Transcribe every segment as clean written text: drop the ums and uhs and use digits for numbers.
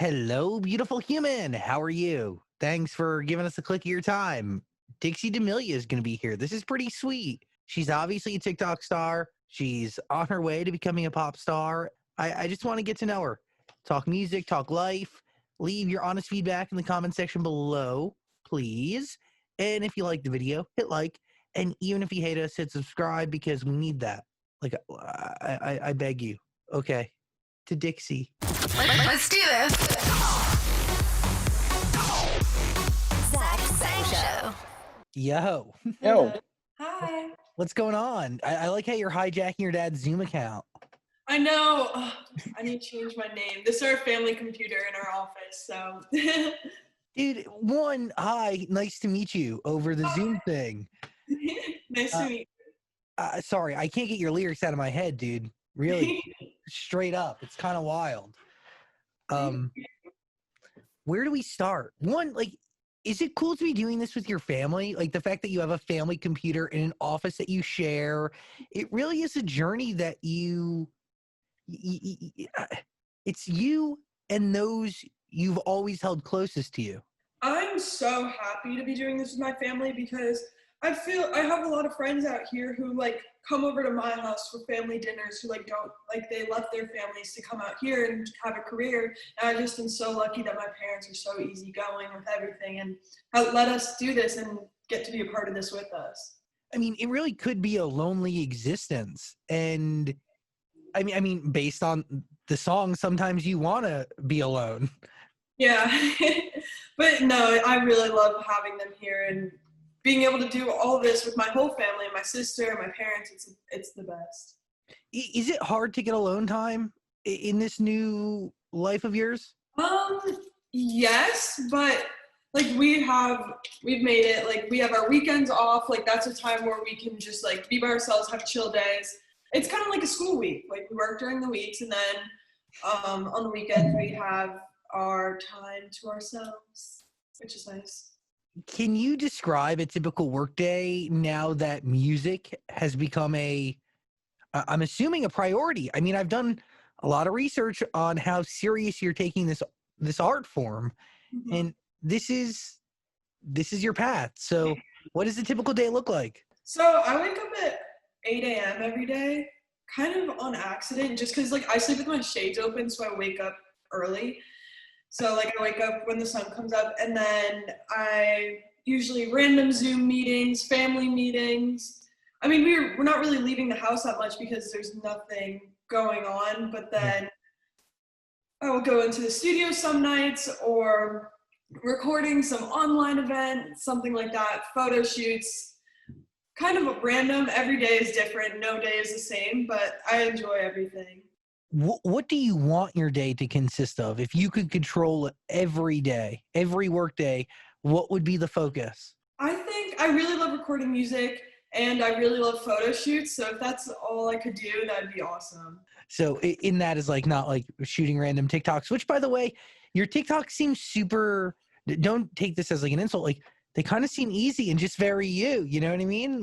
Hello, beautiful human. How are you? Thanks for giving us a click of your time. Dixie D'Amelio is going to be here. This is pretty sweet. She's obviously a TikTok star. She's on her way to becoming a pop star. I just want to get to know her. Talk music, talk life. Leave your honest feedback in the comment section below, please. And if you like the video, hit like. And even if you hate us, hit subscribe because we need that. Like, I beg you. Okay. To Dixie. Let's do this. Zach Show. Yo. Yo. Hi. What's going on? I like how you're hijacking your dad's Zoom account. I know. Ugh, I need to change my name. This is our family computer in our office, so. Dude, hi, nice to meet you over the Zoom thing. Nice to meet you. Sorry, I can't get your lyrics out of my head, dude. Really, straight up. It's kind of wild. Where do we start? Is it cool to be doing this with your family? Like the fact that you have a family computer in an office that you share, it really is a journey that it's you and those you've always held closest to you. I'm so happy to be doing this with my family because I feel I have a lot of friends out here who come over to my house for family dinners who they left their families to come out here and have a career. And I just am so lucky that my parents are so easygoing with everything and let us do this and get to be a part of this with us. I mean, it really could be a lonely existence. And I mean, based on the song, sometimes you want to be alone. Yeah, but no, I really love having them here and being able to do all this with my whole family, my sister, my parents. It's the best. Is it hard to get alone time in this new life of yours? Yes, but we've made it, we have our weekends off. That's a time where we can just be by ourselves, have chill days. It's kind of like a school week. We work during the weeks and then on the weekends we have our time to ourselves, which is nice. Can you describe a typical workday now that music has become I'm assuming a priority? I mean, I've done a lot of research on how serious you're taking this art form, Mm-hmm. and this is your path. So what does a typical day look like? So I wake up at 8 a.m. every day, kind of on accident, just because I sleep with my shades open, so I wake up early. So I wake up when the sun comes up, and then I usually random Zoom meetings, family meetings. I mean, we're not really leaving the house that much because there's nothing going on, but then I will go into the studio some nights or recording some online event, something like that, photo shoots, kind of random. Every day is different. No day is the same, but I enjoy everything. What do you want your day to consist of? If you could control every day, every work day, what would be the focus? I think I really love recording music and I really love photo shoots. So if that's all I could do, that'd be awesome. So in that is not shooting random TikToks, which by the way, your TikTok seems super, don't take this as an insult. They kind of seem easy and just very you know what I mean?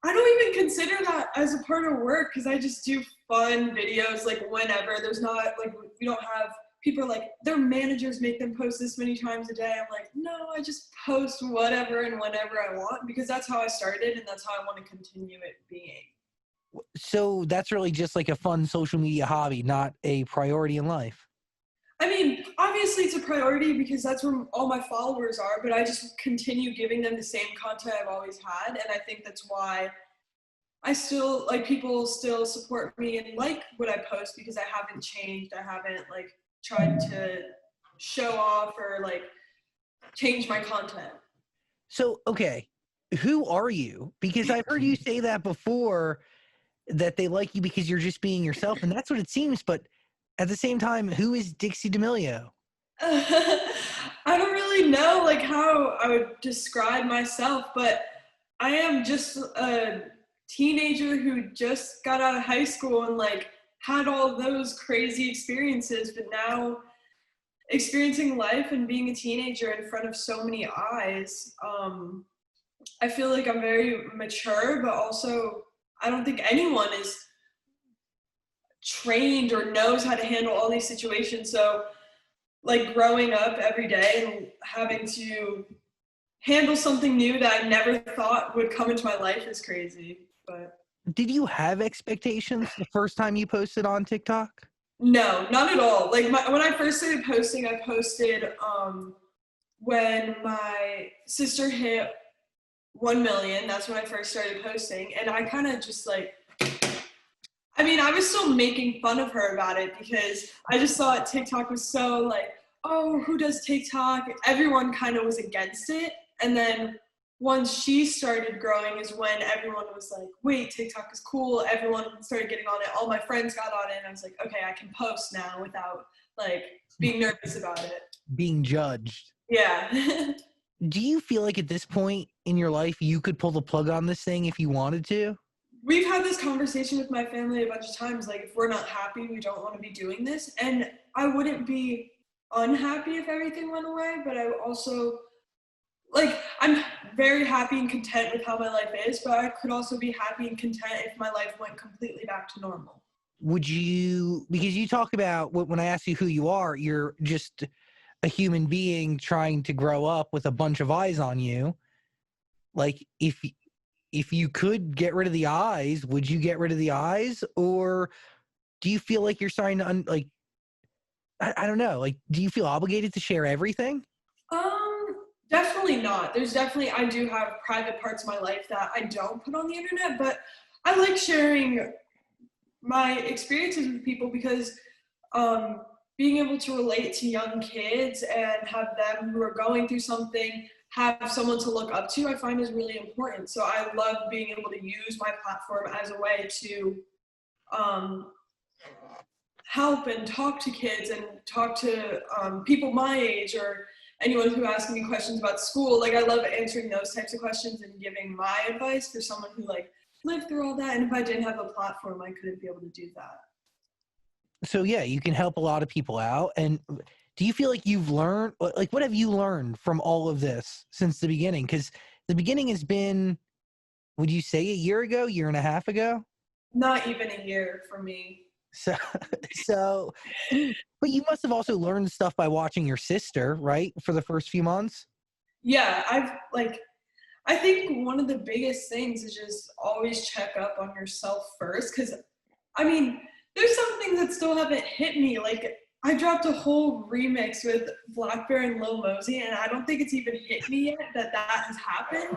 I don't even consider that as a part of work because I just do fun videos whenever. There's not we don't have people their managers make them post this many times a day. I'm no, I just post whatever and whenever I want because that's how I started and that's how I want to continue it being. So that's really just a fun social media hobby, not a priority in life. I mean, obviously it's a priority because that's where all my followers are, but I just continue giving them the same content I've always had. And I think that's why I still, people still support me and what I post because I haven't changed. I haven't, tried to show off or, change my content. So, okay, who are you? Because I've heard you say that before, that they like you because you're just being yourself, and that's what it seems, but at the same time, who is Dixie D'Amelio? I don't really know how I would describe myself, but I am just a teenager who just got out of high school and had all those crazy experiences, but now experiencing life and being a teenager in front of so many eyes, I feel I'm very mature, but also I don't think anyone is trained or knows how to handle all these situations. So like growing up every day and having to handle something new that I never thought would come into my life is crazy. But Did you have expectations the first time you posted on TikTok? no, not at all. Like when I first started posting, I posted when my sister hit 1 million. That's when I first started posting, and I kind of just like, I mean, I was still making fun of her about it because I just thought TikTok was so like, oh, who does TikTok? Everyone kind of was against it. And then once she started growing is when everyone was like, wait, TikTok is cool. Everyone started getting on it. All my friends got on it. And I was like, okay, I can post now without like being nervous about it. Being judged. Yeah. Do you feel like at this point in your life you could pull the plug on this thing if you wanted to? We've had this conversation with my family a bunch of times. Like, if we're not happy, we don't want to be doing this. And I wouldn't be unhappy if everything went away, but I also, like, I'm very happy and content with how my life is, but I could also be happy and content if my life went completely back to normal. Would you, because you talk about when I ask you who you are, you're just a human being trying to grow up with a bunch of eyes on you. Like, if you could get rid of the eyes, would you get rid of the eyes? Or do you feel like you're starting to, I don't know, like, do you feel obligated to share everything? Definitely not. There's definitely, I do have private parts of my life that I don't put on the internet, but I like sharing my experiences with people because being able to relate to young kids and have them who are going through something have someone to look up to, I find is really important. So I love being able to use my platform as a way to help and talk to kids and talk to people my age or anyone who asks me questions about school. Like, I love answering those types of questions and giving my advice for someone who like lived through all that. And if I didn't have a platform, I couldn't be able to do that. So yeah, you can help a lot of people out. And do you feel like you've learned, like, what have you learned from all of this since the beginning? Because the beginning has been, would you say a year ago, year and a half ago? Not even a year for me. So, but you must have also learned stuff by watching your sister, right? For the first few months? Yeah, I think one of the biggest things is just always check up on yourself first. Cause I mean, there's some things that still haven't hit me. Like, I dropped a whole remix with Black Bear and Lil Mosey, and I don't think it's even hit me yet that has happened.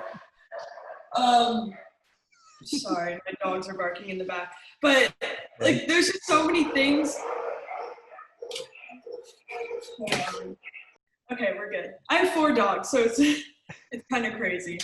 Sorry, my dogs are barking in the back. But like, there's just so many things. Okay, we're good. I have 4 dogs, so it's kind of crazy.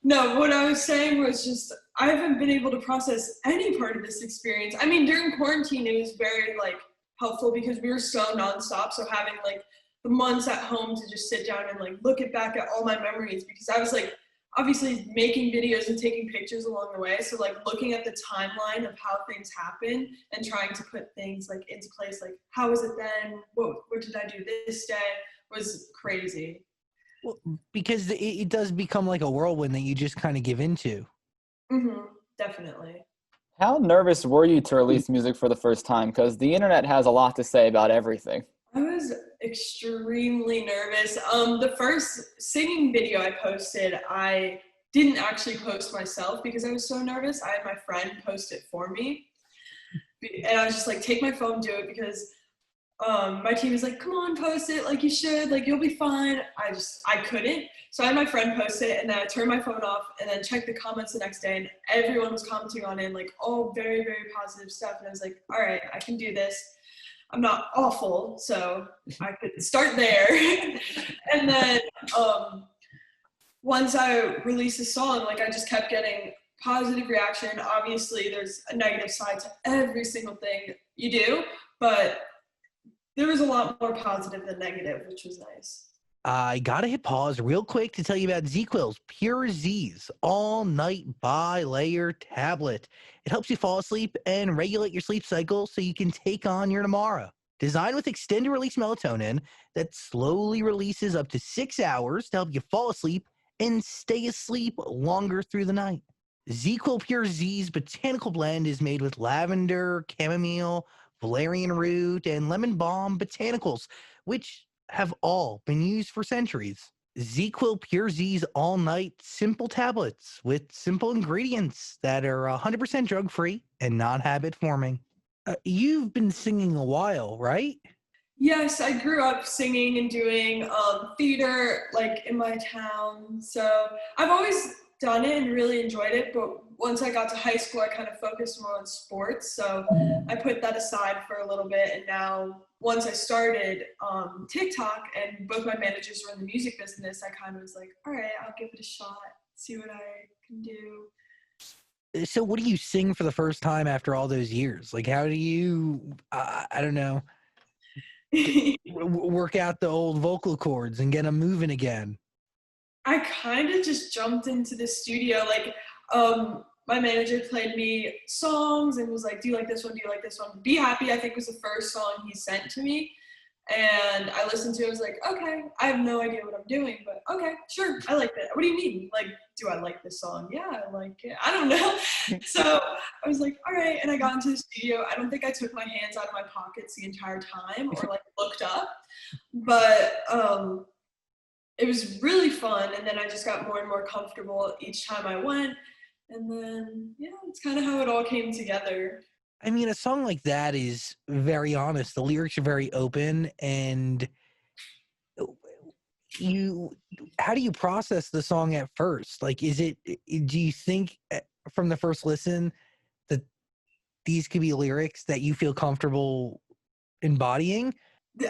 No, what I was saying was just I haven't been able to process any part of this experience. I mean, during quarantine, it was very like helpful because we were so nonstop. So having like the months at home to just sit down and like look back at all my memories, because I was like obviously making videos and taking pictures along the way. So like looking at the timeline of how things happen and trying to put things like into place, like how was it then? What did I do this day? Was crazy. Well, because it does become like a whirlwind that you just kind of give into. Mm-hmm, definitely. How nervous were you to release music for the first time? Because the internet has a lot to say about everything. I was extremely nervous. The first singing video I posted, I didn't actually post myself because I was so nervous. I had my friend post it for me. And I was just like, take my phone, do it, because my team was like, come on, post it, like you should, like you'll be fine. I couldn't. So I had my friend post it, and then I turned my phone off and then checked the comments the next day, and everyone was commenting on it, and like all very, very positive stuff. And I was like, all right, I can do this. I'm not awful, so I could start there. And then once I released the song, like I just kept getting positive reaction. Obviously, there's a negative side to every single thing you do, but there was a lot more positive than negative, which was nice. I gotta hit pause real quick to tell you about ZQUIL's Pure Z's all-night bi-layer tablet. It helps you fall asleep and regulate your sleep cycle so you can take on your tomorrow. Designed with extended-release melatonin that slowly releases up to 6 hours to help you fall asleep and stay asleep longer through the night. ZQUIL Pure Z's botanical blend is made with lavender, chamomile, valerian root, and lemon balm botanicals, which have all been used for centuries. ZQUIL Pure Z's all night simple tablets with simple ingredients that are 100% drug free and non habit forming. You've been singing a while, right? Yes, I grew up singing and doing theater like in my town. So I've always done it and really enjoyed it. But once I got to high school, I kind of focused more on sports. So I put that aside for a little bit. And now once I started TikTok and both my managers were in the music business, I kind of was like, all right, I'll give it a shot, see what I can do. So what do you sing for the first time after all those years? Like, how do you, I don't know, work out the old vocal cords and get them moving again? I kind of just jumped into the studio. Like, my manager played me songs and was like, do you like this one? Do you like this one? Be Happy, I think, was the first song he sent to me. And I listened to it. I was like, okay, I have no idea what I'm doing, but okay, sure, I like that. What do you mean? Like, do I like this song? Yeah, I like it. I don't know. So I was like, all right. And I got into the studio. I don't think I took my hands out of my pockets the entire time or like looked up, but it was really fun. And then I just got more and more comfortable each time I went. And then, yeah, it's kind of how it all came together. I mean, a song like that is very honest. The lyrics are very open, and how do you process the song at first? Like, do you think from the first listen that these could be lyrics that you feel comfortable embodying?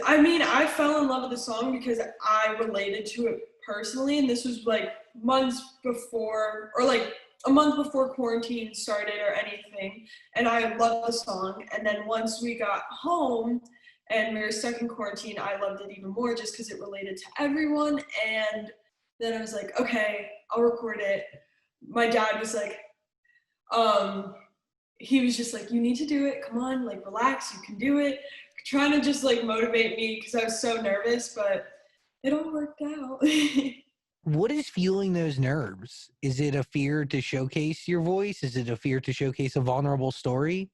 I mean, I fell in love with the song because I related to it personally, and this was like months before, or like a month before quarantine started or anything, and I loved the song. And then once we got home and we were stuck in quarantine, I loved it even more just because it related to everyone. And then I was like, okay, I'll record it. My dad was like, he was just like, you need to do it. Come on, like, relax, you can do it. Trying to just like motivate me because I was so nervous, but it all worked out. What is fueling those nerves? Is it a fear to showcase your voice? Is it a fear to showcase a vulnerable story?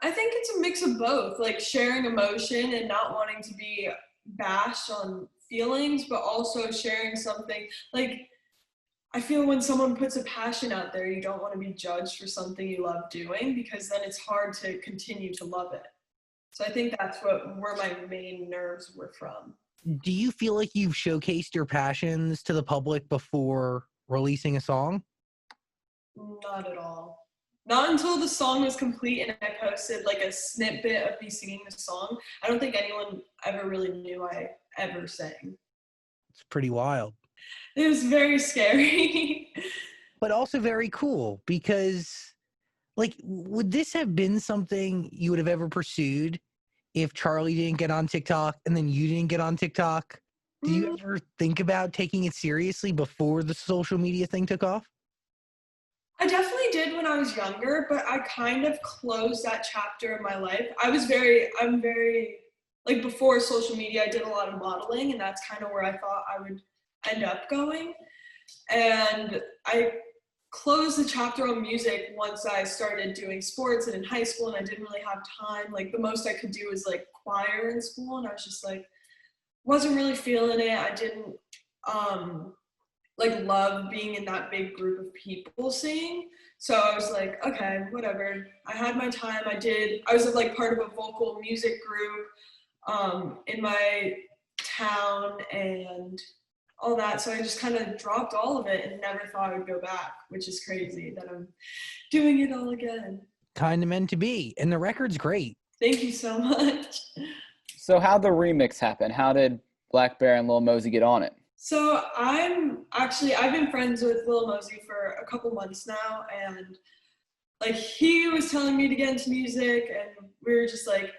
I think it's a mix of both, like sharing emotion and not wanting to be bashed on feelings, but also sharing something. Like, I feel when someone puts a passion out there, you don't want to be judged for something you love doing, because then it's hard to continue to love it. So I think that's where my main nerves were from. Do you feel like you've showcased your passions to the public before releasing a song? Not at all. Not until the song was complete and I posted like a snippet of me singing the song. I don't think anyone ever really knew I ever sang. It's pretty wild. It was very scary. But also very cool, because, like, would this have been something you would have ever pursued if Charlie didn't get on TikTok and then you didn't get on TikTok? Did you ever think about taking it seriously before the social media thing took off? I definitely did when I was younger, but I kind of closed that chapter in my life. I'm very, like, before social media, I did a lot of modeling, and that's kind of where I thought I would end up going. And I closed the chapter on music once I started doing sports and in high school, and I didn't really have time. Like, the most I could do was like choir in school, and I was just like, wasn't really feeling it. I didn't like love being in that big group of people singing. So I was like, okay, whatever. I had my time. I was like part of a vocal music group in my town and all that. So I just kind of dropped all of it and never thought I would go back, which is crazy that I'm doing it all again. Kind of meant to be. And the record's great. Thank you so much. So how'd the remix happen? How did Black Bear and Lil Mosey get on it? So I've been friends with Lil Mosey for a couple months now, and like he was telling me to get into music, and we were just like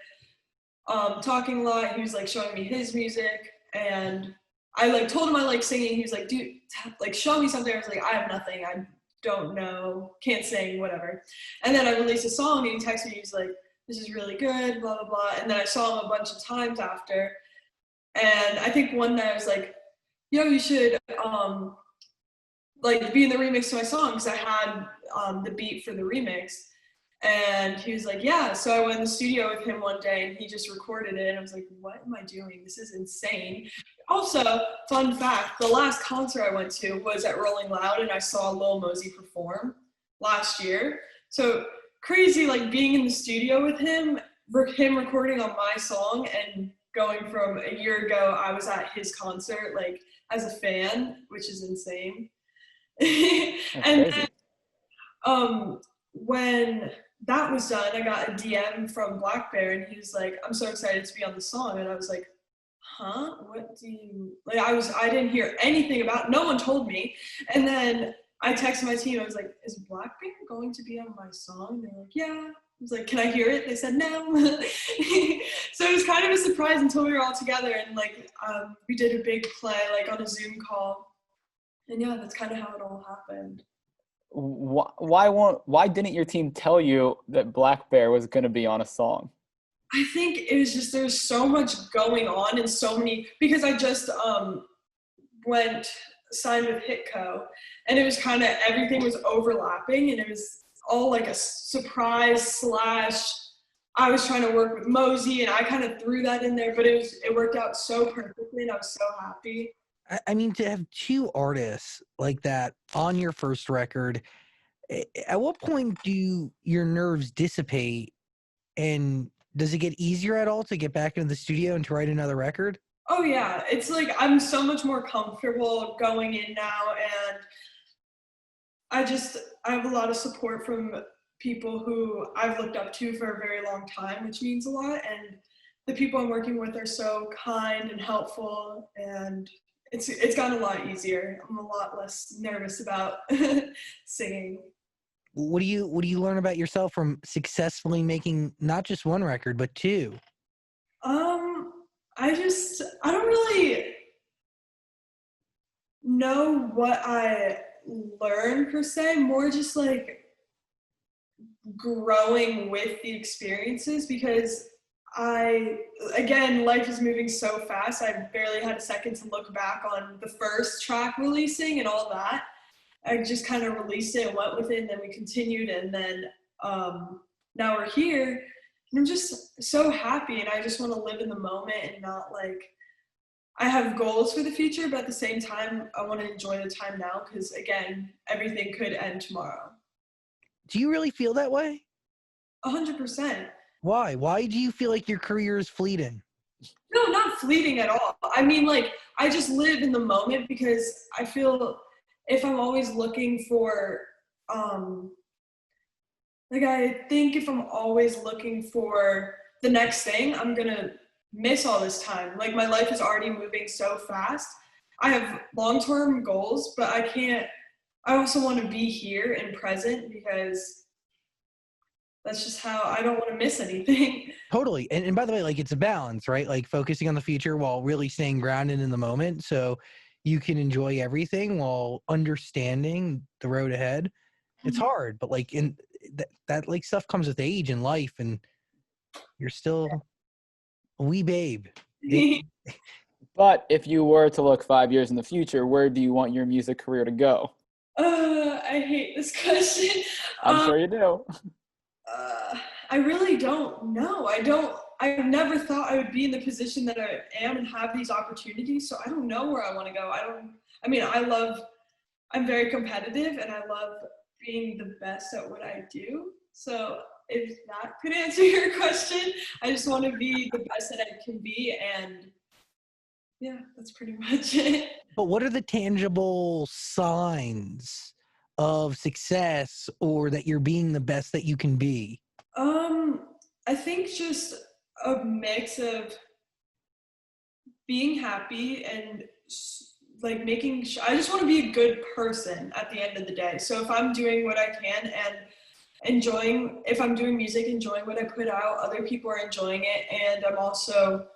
talking a lot. He was like showing me his music, and I like told him I like singing. He was like, dude, like show me something. I was like, I have nothing. I don't know, can't sing, whatever. And then I released a song, and he texted me. He was like, this is really good, blah, blah, blah. And then I saw him a bunch of times after. And I think one night I was like, yo, you should like be in the remix to my song, because I had the beat for the remix. And he was like, yeah. So I went in the studio with him one day and he just recorded it. And I was like, what am I doing? This is insane. Also, fun fact, the last concert I went to was at Rolling Loud and I saw Lil Mosey perform last year. So crazy, like being in the studio with him recording on my song and going from a year ago, I was at his concert, like as a fan, which is insane. And crazy. then, when that was done, I got a DM from Black Bear and he was like, I'm so excited to be on the song. And I was like, huh? What do you, like, I didn't hear anything about, no one told me. And then I texted my team, I was like, is Black Bear going to be on my song? And they're like, yeah. I was like, can I hear it? They said no. So it was kind of a surprise until we were all together and like we did a big play like on a Zoom call. And yeah, that's kind of how it all happened. Why didn't your team tell you that Black Bear was going to be on a song? I think it was just there's so much going on and so many, because I just signed with Hitco and it was kind of everything was overlapping and it was all like a surprise / I was trying to work with Mosey and I kind of threw that in there, but it worked out so perfectly and I was so happy. I mean, to have two artists like that on your first record, at what point do your nerves dissipate and does it get easier at all to get back into the studio and to write another record? Oh yeah, it's like I'm so much more comfortable going in now and I have a lot of support from people who I've looked up to for a very long time, which means a lot. And the people I'm working with are so kind and helpful and it's gotten a lot easier. I'm a lot less nervous about singing. What do you learn about yourself from successfully making not just one record, but two? I don't really know what I learned per se, more just like growing with the experiences because life is moving so fast. I barely had a second to look back on the first track releasing and all that. I just kind of released it and went with it and then we continued and then now we're here and I'm just so happy and I just want to live in the moment and not like I have goals for the future, but at the same time, I want to enjoy the time now because, again, everything could end tomorrow. Do you really feel that way? 100%. Why? Why do you feel like your career is fleeting? No, not fleeting at all. I mean, like, I just live in the moment because I feel if I'm always looking for, I think if I'm always looking for the next thing, I'm going to miss all this time. Like my life is already moving so fast. I have long-term goals, but I also want to be here and present because that's just how I don't want to miss anything. Totally. And by the way, like it's a balance, right? Like focusing on the future while really staying grounded in the moment so you can enjoy everything while understanding the road ahead. It's hard, but like in that like stuff comes with age and life and you're still a wee babe. But if you were to look 5 years in the future, where do you want your music career to go? I hate this question. I'm sure you do. I really don't know. I never thought I would be in the position that I am and have these opportunities. So I don't know where I want to go. I'm very competitive and I love being the best at what I do. So if that could answer your question, I just want to be the best that I can be. And yeah, that's pretty much it. But what are the tangible signs of success or that you're being the best that you can be? I think just a mix of being happy and like making sure, I just want to be a good person at the end of the day. So if I'm doing what I can and if I'm doing music, enjoying what I put out, other people are enjoying it. And I'm also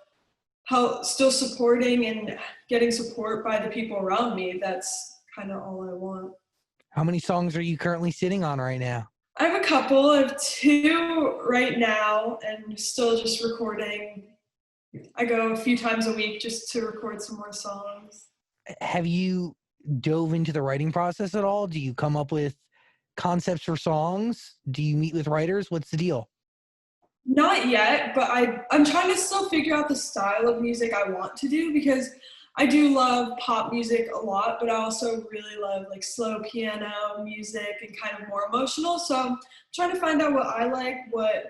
still supporting and getting support by the people around me. That's kind of all I want. How many songs are you currently sitting on right now? I have a couple. I have 2 right now and still just recording. I go a few times a week just to record some more songs. Have you dove into the writing process at all? Do you come up with concepts for songs? Do you meet with writers? What's the deal? Not yet, but I'm trying to still figure out the style of music I want to do, because I do love pop music a lot, but I also really love like slow piano music and kind of more emotional. So I'm trying to find out what I like, what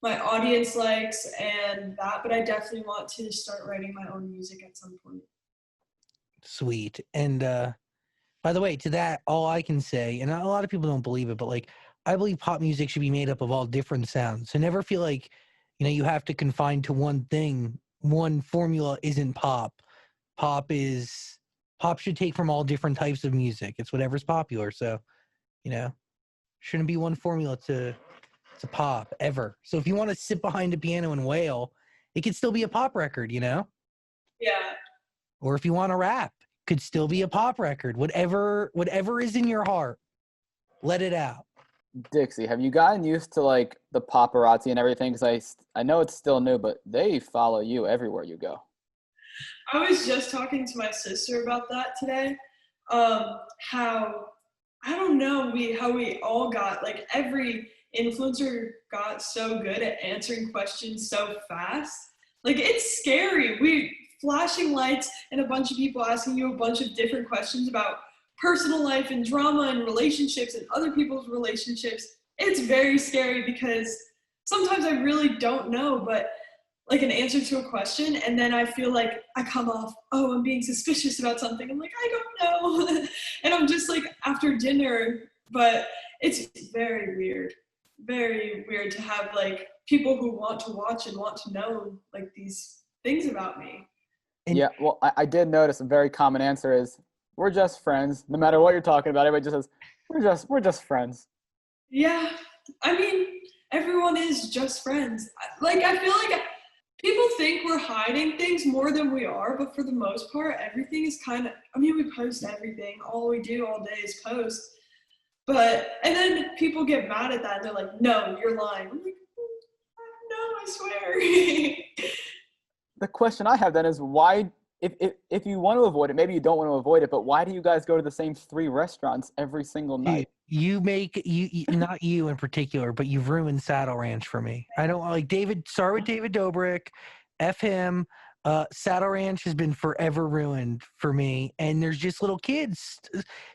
my audience likes, and that. But I definitely want to start writing my own music at some point. Sweet. And by the way, to that, all I can say, and a lot of people don't believe it, but like I believe pop music should be made up of all different sounds. So never feel like, you have to confine to one thing. One formula isn't pop. Pop should take from all different types of music. It's whatever's popular. So, shouldn't be one formula to pop ever. So if you want to sit behind a piano and wail, it could still be a pop record, Yeah. Or if you want to rap, could still be a pop record. Whatever is in your heart, let it out. Dixie, have you gotten used to like the paparazzi and everything? Because I know it's still new, but they follow you everywhere you go. I was just talking to my sister about that today. How, I don't know, how we all got, like every influencer got so good at answering questions so fast. Like it's scary. Flashing lights and a bunch of people asking you a bunch of different questions about personal life and drama and relationships and other people's relationships. It's very scary because sometimes I really don't know, but like an answer to a question, and then I feel like I come off, oh, I'm being suspicious about something. I'm like, I don't know. And I'm just like after dinner, but it's very weird to have like people who want to watch and want to know like these things about me. Yeah, well, I did notice a very common answer is, we're just friends. No matter what you're talking about, everybody just says, we're just friends. Yeah, I mean, everyone is just friends. Like, I feel like people think we're hiding things more than we are, but for the most part, everything is we post everything. All we do all day is post. And then people get mad at that, and they're like, no, you're lying. I'm like, no, I swear. The question I have then is, why, if you want to avoid it, maybe you don't want to avoid it, but why do you guys go to the same 3 restaurants every single night? You not you in particular, but you've ruined Saddle Ranch for me. I don't like David. Start with David Dobrik. F him. Saddle Ranch has been forever ruined for me, and there's just little kids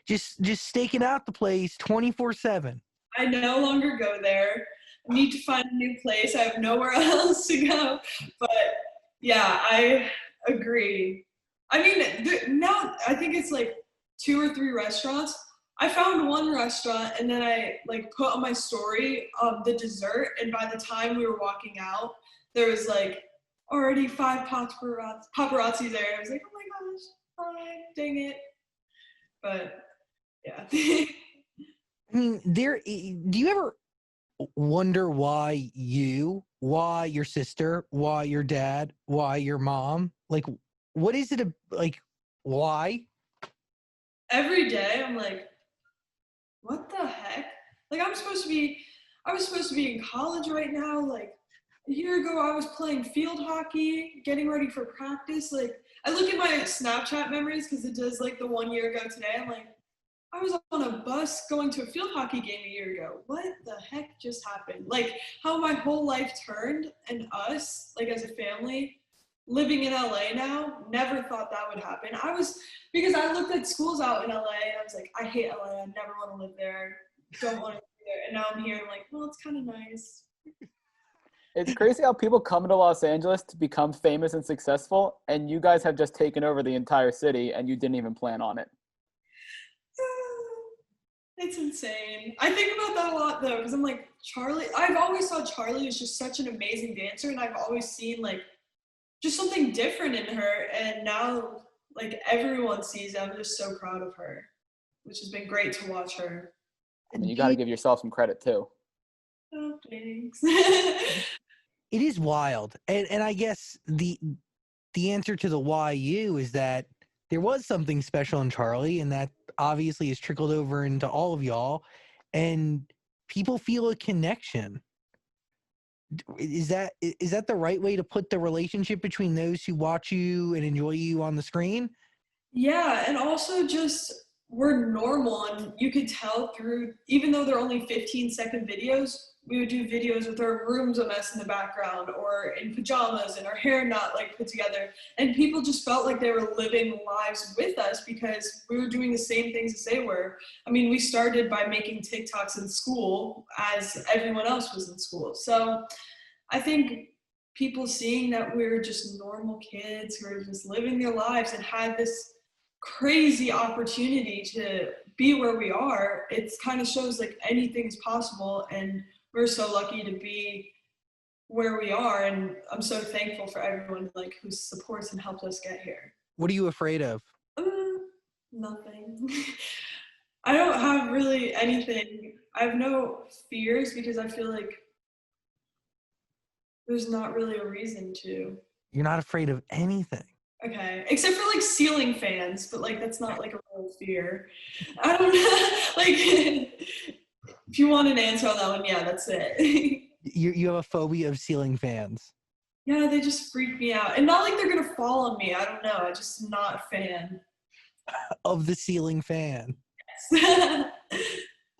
just staking out the place 24/7. I no longer go there. I need to find a new place. I have nowhere else to go. But yeah, I agree. I mean, now I think it's like 2 or 3 restaurants. I found one restaurant, and then I like put on my story the dessert, and by the time we were walking out, there was like already 5 paparazzi there. I was like, oh my gosh, dang it. But yeah. I mean, do you ever wonder why your sister, why your dad, why your mom? Like, what is it like? Why? Every day I'm like, what the heck? Like I was supposed to be in college right now. Like a year ago I was playing field hockey, getting ready for practice. Like I look at my Snapchat memories because it does like the 1 year ago today. I'm like, I was on a bus going to a field hockey game a year ago. What the heck just happened? Like how my whole life turned, and us, like as a family, living in LA now, never thought that would happen. Because I looked at schools out in LA and I was like, I hate LA. I never want to live there. Don't want to be there. And now I'm here. I'm like, well, it's kind of nice. It's crazy how people come to Los Angeles to become famous and successful, and you guys have just taken over the entire city and you didn't even plan on it. It's insane. I think about that a lot though, because I'm like, Charlie, I've always thought Charlie was just such an amazing dancer, and I've always seen like just something different in her, and now like everyone sees it. I'm just so proud of her, which has been great to watch her. And you got to give yourself some credit too. Oh, thanks. It is wild, and I guess the answer to the why you is that there was something special in Charlie, and that obviously has trickled over into all of y'all, and people feel a connection. Is that the right way to put the relationship between those who watch you and enjoy you on the screen? Yeah, and also just we're normal, and you could tell through, even though they're only 15-second videos, we would do videos with our rooms a mess in the background or in pajamas and our hair not like put together. And people just felt like they were living lives with us because we were doing the same things as they were. I mean, we started by making TikToks in school as everyone else was in school. So I think people seeing that we're just normal kids who are just living their lives and had this crazy opportunity to be where we are, it kind of shows like anything is possible, and we're so lucky to be where we are, and I'm so thankful for everyone like who supports and helped us get here. What are you afraid of? Nothing. I don't have really anything. I have no fears because I feel like there's not really a reason to. You're not afraid of anything. Okay, except for like ceiling fans, but like that's not like a real fear. I don't know. Like, if you want an answer on that one, yeah, that's it. You have a phobia of ceiling fans. Yeah, they just freak me out, and not like they're gonna fall on me. I don't know. I'm just not a fan. Of the ceiling fan. Yes.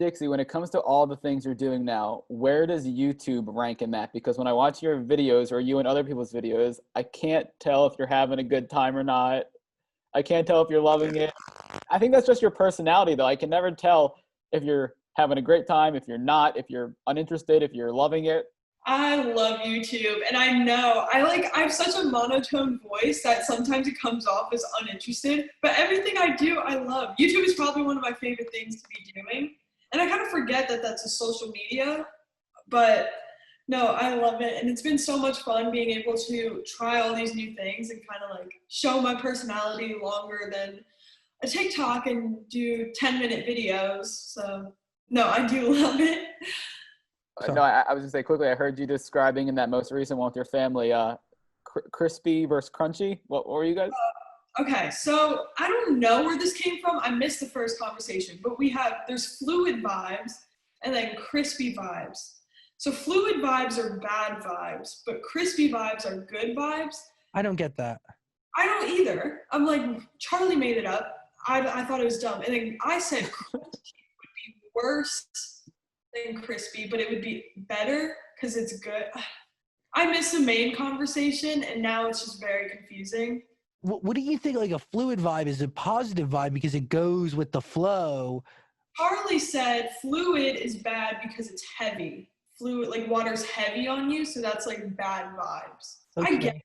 Dixie, when it comes to all the things you're doing now, where does YouTube rank in that? Because when I watch your videos or you and other people's videos, I can't tell if you're having a good time or not. I can't tell if you're loving it. I think that's just your personality, though. I can never tell if you're having a great time, if you're not, if you're uninterested, if you're loving it. I love YouTube, and I know I have such a monotone voice that sometimes it comes off as uninterested, but everything I do, I love. YouTube is probably one of my favorite things to be doing, and I kind of forget that that's a social media, but no, I love it, and it's been so much fun being able to try all these new things and kind of like show my personality longer than a TikTok and do 10-minute videos. So no, I do love it. No, I was going to say quickly, I heard you describing in that most recent one with your family, crispy versus crunchy. What were you guys? Okay, so I don't know where this came from. I missed the first conversation, but there's fluid vibes and then crispy vibes. So fluid vibes are bad vibes, but crispy vibes are good vibes. I don't get that. I don't either. I'm like, Charlie made it up. I thought it was dumb. And then I said crunchy would be worse than crispy, but it would be better because it's good. I missed the main conversation, and now it's just very confusing. What do you think? Like a fluid vibe is a positive vibe because it goes with the flow. Charlie said fluid is bad because it's heavy. Fluid, like water's heavy on you, so that's like bad vibes. Okay. I get it,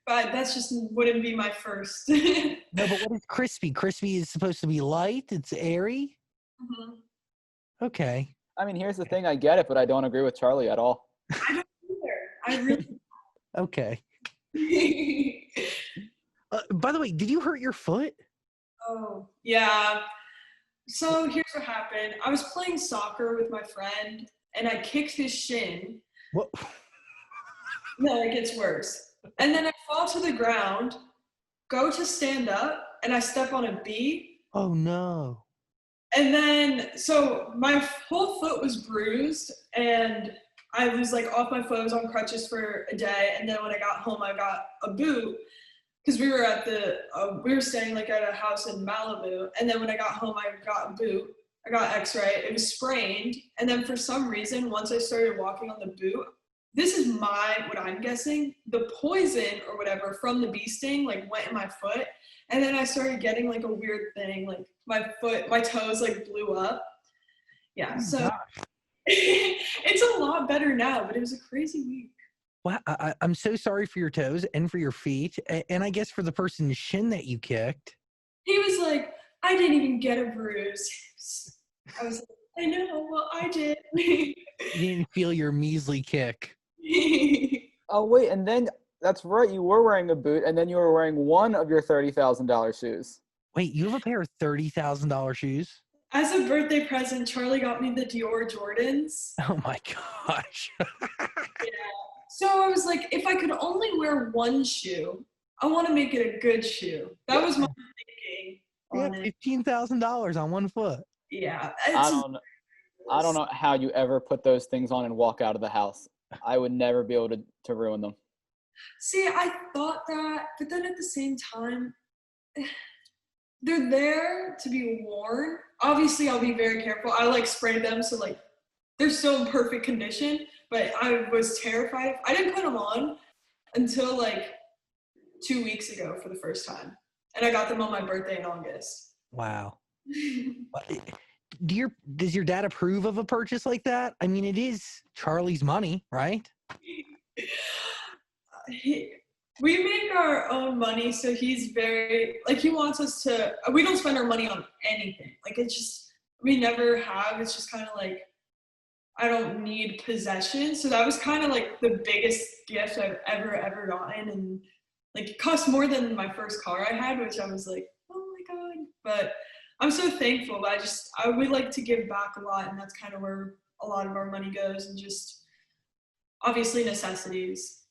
but that's just wouldn't be my first. No, but what is crispy? Crispy is supposed to be light. It's airy. Mm-hmm. Okay. I mean, here's the thing. I get it, but I don't agree with Charlie at all. I don't either. I really. Okay. By the way, did you hurt your foot? Oh, yeah. So here's what happened. I was playing soccer with my friend, and I kicked his shin. What? No, it gets worse. And then I fall to the ground, go to stand up, and I step on a bee. Oh, no. And then, so my whole foot was bruised, and I was like off my foot. I was on crutches for a day. And then when I got home, I got a boot because we were we were staying like at a house in Malibu. And then when I got home, I got a boot. I got x-ray. It was sprained. And then for some reason, once I started walking on the boot, this is what I'm guessing, the poison or whatever from the bee sting like went in my foot. And then I started getting like a weird thing, like my toes like blew up. Yeah, so it's a lot better now, but it was a crazy week. Well, I'm so sorry for your toes and for your feet, and I guess for the person's shin that you kicked. He was like, I didn't even get a bruise. I was like, I know, well, I did. You didn't feel your measly kick. Oh, wait, and then that's right. You were wearing a boot, and then you were wearing one of your $30,000 shoes. Wait, you have a pair of $30,000 shoes? As a birthday present, Charlie got me the Dior Jordans. Oh my gosh. Yeah. So I was like, if I could only wear one shoe, I want to make it a good shoe. That was my thinking. Yeah, $15,000 on one foot. Yeah. I don't know how you ever put those things on and walk out of the house. I would never be able to ruin them. they're there to be worn. Obviously, I'll be very careful. I like spray them so like they're still in perfect condition, but I was terrified. I didn't put them on until like 2 weeks ago for the first time. And I got them on my birthday in August. Wow. Does your dad approve of a purchase like that? I mean, it is Charlie's money, right? We make our own money, so he's very, like, he wants us to, we don't spend our money on anything. Like, it's just, we never have. It's just kind of like, I don't need possessions. So that was kind of like the biggest gift I've ever gotten. And like, it cost more than my first car I had, which I was like, oh my God. But I'm so thankful. We like to give back a lot, and that's kind of where a lot of our money goes, and just obviously necessities.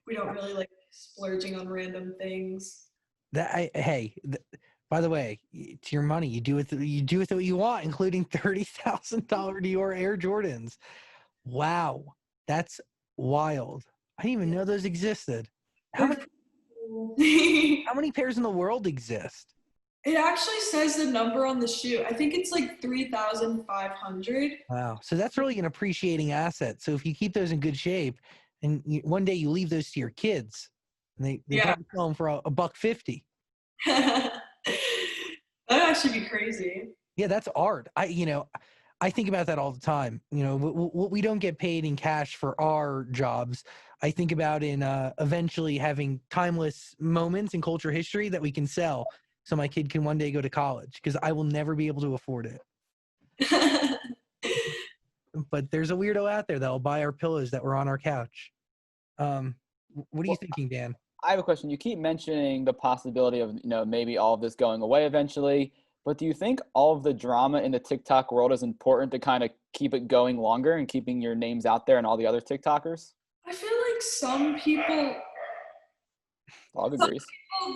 We don't really like splurging on random things. By the way, it's your money. You do with what you want, including $30,000 Dior Air Jordans. Wow, that's wild. I didn't even know those existed. How many pairs in the world exist? It actually says the number on the shoe. I think it's like 3,500. Wow. So that's really an appreciating asset. So if you keep those in good shape, and one day you leave those to your kids, and they probably sell them for $1.50. That'd actually be crazy. Yeah, that's art. I think about that all the time. What we don't get paid in cash for our jobs, I think about in eventually having timeless moments in culture history that we can sell, so my kid can one day go to college, because I will never be able to afford it. But there's a weirdo out there that will buy our pillows that were on our couch. What are you thinking, Dan? I have a question. You keep mentioning the possibility of, maybe all of this going away eventually, but do you think all of the drama in the TikTok world is important to kind of keep it going longer and keeping your names out there and all the other TikTokers? I feel like some people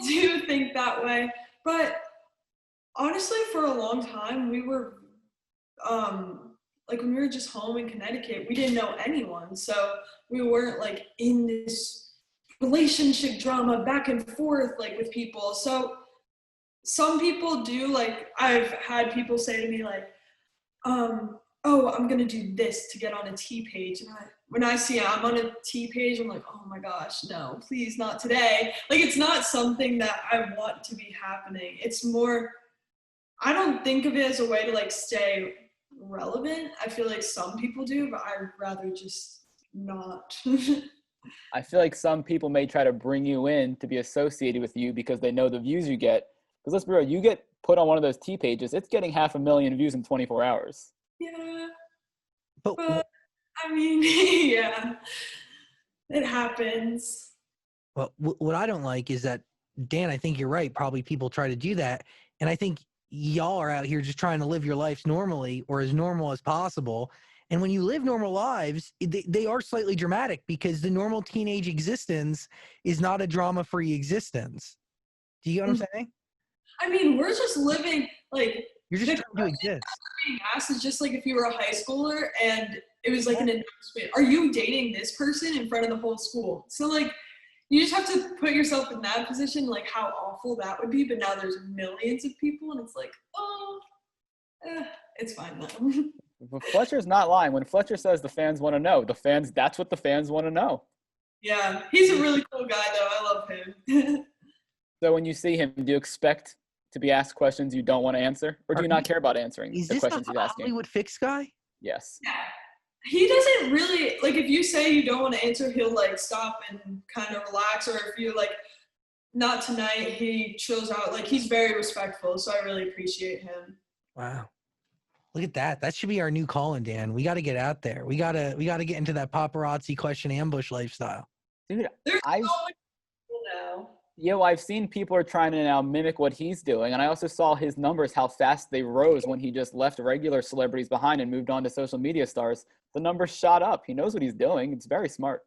do think that way, but honestly, for a long time, we were, like when we were just home in Connecticut, we didn't know anyone. So we weren't like in this relationship drama back and forth, like with people. So some people do, like I've had people say to me like, oh, I'm going to do this to get on a T page. And when I see I'm on a T page, I'm like, oh my gosh, no, please not today. Like, it's not something that I want to be happening. It's more, I don't think of it as a way to like stay relevant. I feel like some people do, but I'd rather just not. I feel like some people may try to bring you in to be associated with you because they know the views you get. Because let's be real, you get put on one of those T pages, it's getting 500,000 views in 24 hours. Yeah. But I mean, yeah, it happens. Well, what I don't like is that, Dan, I think you're right. Probably people try to do that. And I think y'all are out here just trying to live your lives normally, or as normal as possible. And when you live normal lives, they are slightly dramatic, because the normal teenage existence is not a drama-free existence. Do you get what I'm saying? I mean, we're just living, like, you're just trying to exist. Being asked is just like if you were a high schooler and it was like an announcement, are you dating this person in front of the whole school? So like, you just have to put yourself in that position, like how awful that would be. But now there's millions of people, and it's like, it's fine though. But Fletcher's not lying. When Fletcher says the fans want to know, that's what the fans want to know. Yeah, he's a really cool guy though. I love him. So when you see him, do you expect to be asked questions you don't want to answer? Or do you not care about answering the questions he's asking? Hollywood Fix guy? Yes. Yeah. He doesn't really, like, if you say you don't want to answer, he'll like stop and kind of relax. Or if you're like, not tonight, he chills out. Like, he's very respectful. So I really appreciate him. Wow. Look at that. That should be our new calling, Dan. We got to get out there. We got to get into that paparazzi question ambush lifestyle. Dude, There's so many people now. Yeah, well, I've seen people are trying to now mimic what he's doing. And I also saw his numbers, how fast they rose when he just left regular celebrities behind and moved on to social media stars. The numbers shot up. He knows what he's doing. It's very smart.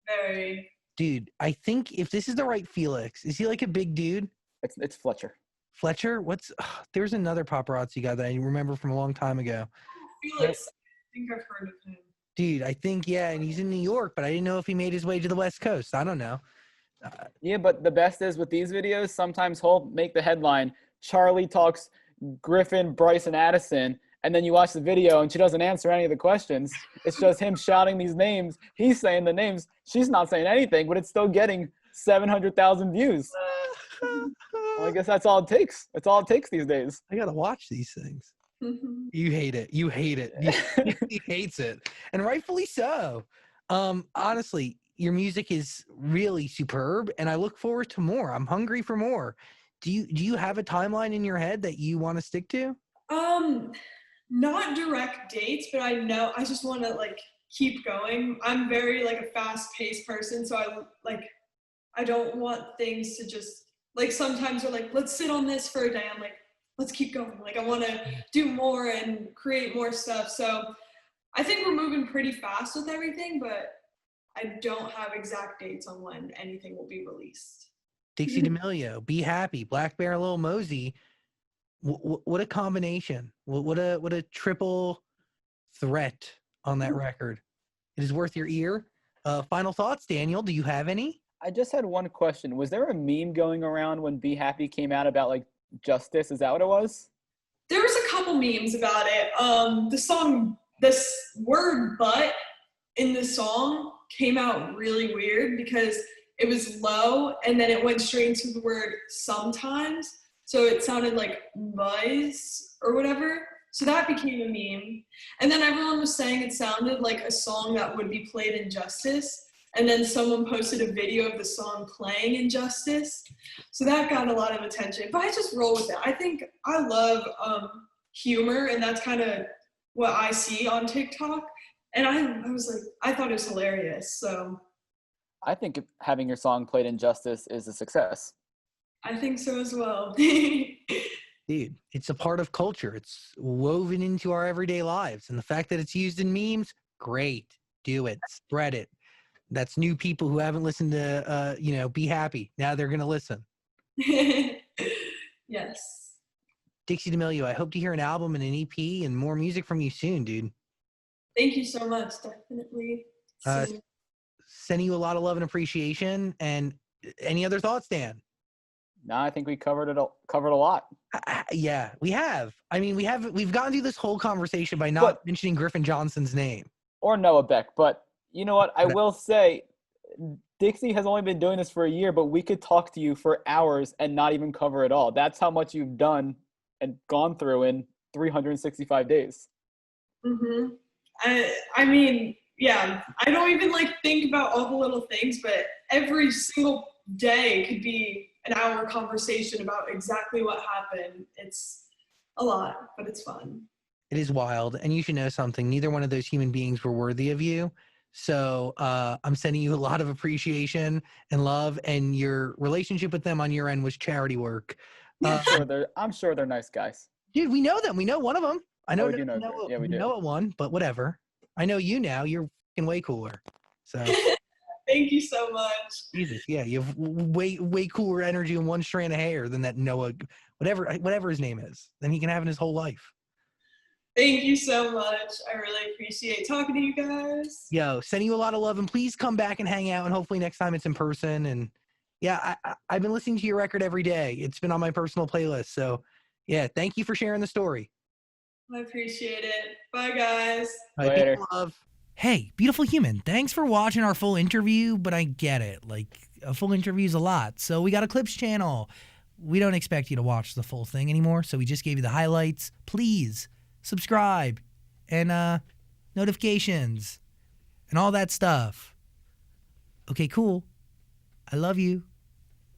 Very. Dude, I think if this is the right Felix, is he like a big dude? It's Fletcher. Fletcher? There's another paparazzi guy that I remember from a long time ago. Felix, I think I've heard of him. Dude, I think, yeah, and he's in New York, but I didn't know if he made his way to the West Coast. I don't know. Yeah, but the best is with these videos, sometimes he'll make the headline, Charlie talks Griffin, Bryce, and Addison, and then you watch the video and she doesn't answer any of the questions. It's just him shouting these names. He's saying the names. She's not saying anything, but it's still getting 700,000 views. Well, I guess that's all it takes. That's all it takes these days. I gotta watch these things. Mhm. You hate it. You hate it. He hates it, and rightfully so. Honestly, your music is really superb, and I look forward to more. I'm hungry for more. Do you have a timeline in your head that you want to stick to? Not direct dates, but I know I just want to like keep going. I'm very like a fast-paced person, so I don't want things to just like sometimes they're like, let's sit on this for a day. I'm like, let's keep going. Like I want to do more and create more stuff. So I think we're moving pretty fast with everything, but I don't have exact dates on when anything will be released. Dixie D'Amelio, Be Happy, Black Bear, Lil Mosey. What a combination! What a triple threat on that record. It is worth your ear. Final thoughts, Daniel? Do you have any? I just had one question. Was there a meme going around when Be Happy came out about like justice? Is that what it was? There was a couple memes about it. The song, this word "but" in the song came out really weird because it was low and then it went straight into the word "sometimes." So it sounded like buzz or whatever. So that became a meme. And then everyone was saying it sounded like a song that would be played in Justice. And then someone posted a video of the song playing in Justice. So that got a lot of attention. But I just roll with it. I think I love humor, and that's kind of what I see on TikTok. And I was like, I thought it was hilarious. So I think having your song played in Justice is a success. I think so as well. Dude, it's a part of culture. It's woven into our everyday lives. And the fact that it's used in memes, great. Do it. Spread it. That's new people who haven't listened to, Be Happy. Now they're going to listen. Yes. Dixie D'Amelio, I hope to hear an album and an EP and more music from you soon, dude. Thank you so much. Definitely. soon. Sending you a lot of love and appreciation. And any other thoughts, Dan? No, I think we covered a lot. Yeah, we have. I mean, we've gotten through this whole conversation by not mentioning Griffin Johnson's name. Or Noah Beck. But you know what? I will say, Dixie has only been doing this for a year, but we could talk to you for hours and not even cover it all. That's how much you've done and gone through in 365 days. Mm-hmm. I mean, yeah, I don't even think about all the little things, but every single day could be an hour conversation about exactly what happened. It's a lot, but it's fun. It is wild. And you should know something. Neither one of those human beings were worthy of you. So I'm sending you a lot of appreciation and love, and your relationship with them on your end was charity work. I'm sure they're nice guys. Dude, we know them. We know one of them. I know. We do know. Yeah, we do. know one, but whatever. I know you now. You're fucking way cooler. So. Thank you so much. Jesus, yeah, you have way cooler energy in one strand of hair than that Noah, whatever his name is. Then he can have in his whole life. Thank you so much. I really appreciate talking to you guys. Yo, sending you a lot of love, and please come back and hang out, and hopefully next time it's in person. And yeah, I've been listening to your record every day. It's been on my personal playlist. So yeah, thank you for sharing the story. I appreciate it. Bye, guys. All right, Later. big love. Hey, beautiful human, thanks for watching our full interview, but I get it. A full interview is a lot, so we got a clips channel. We don't expect you to watch the full thing anymore, so we just gave you the highlights. Please subscribe and notifications and all that stuff. Okay, cool. I love you.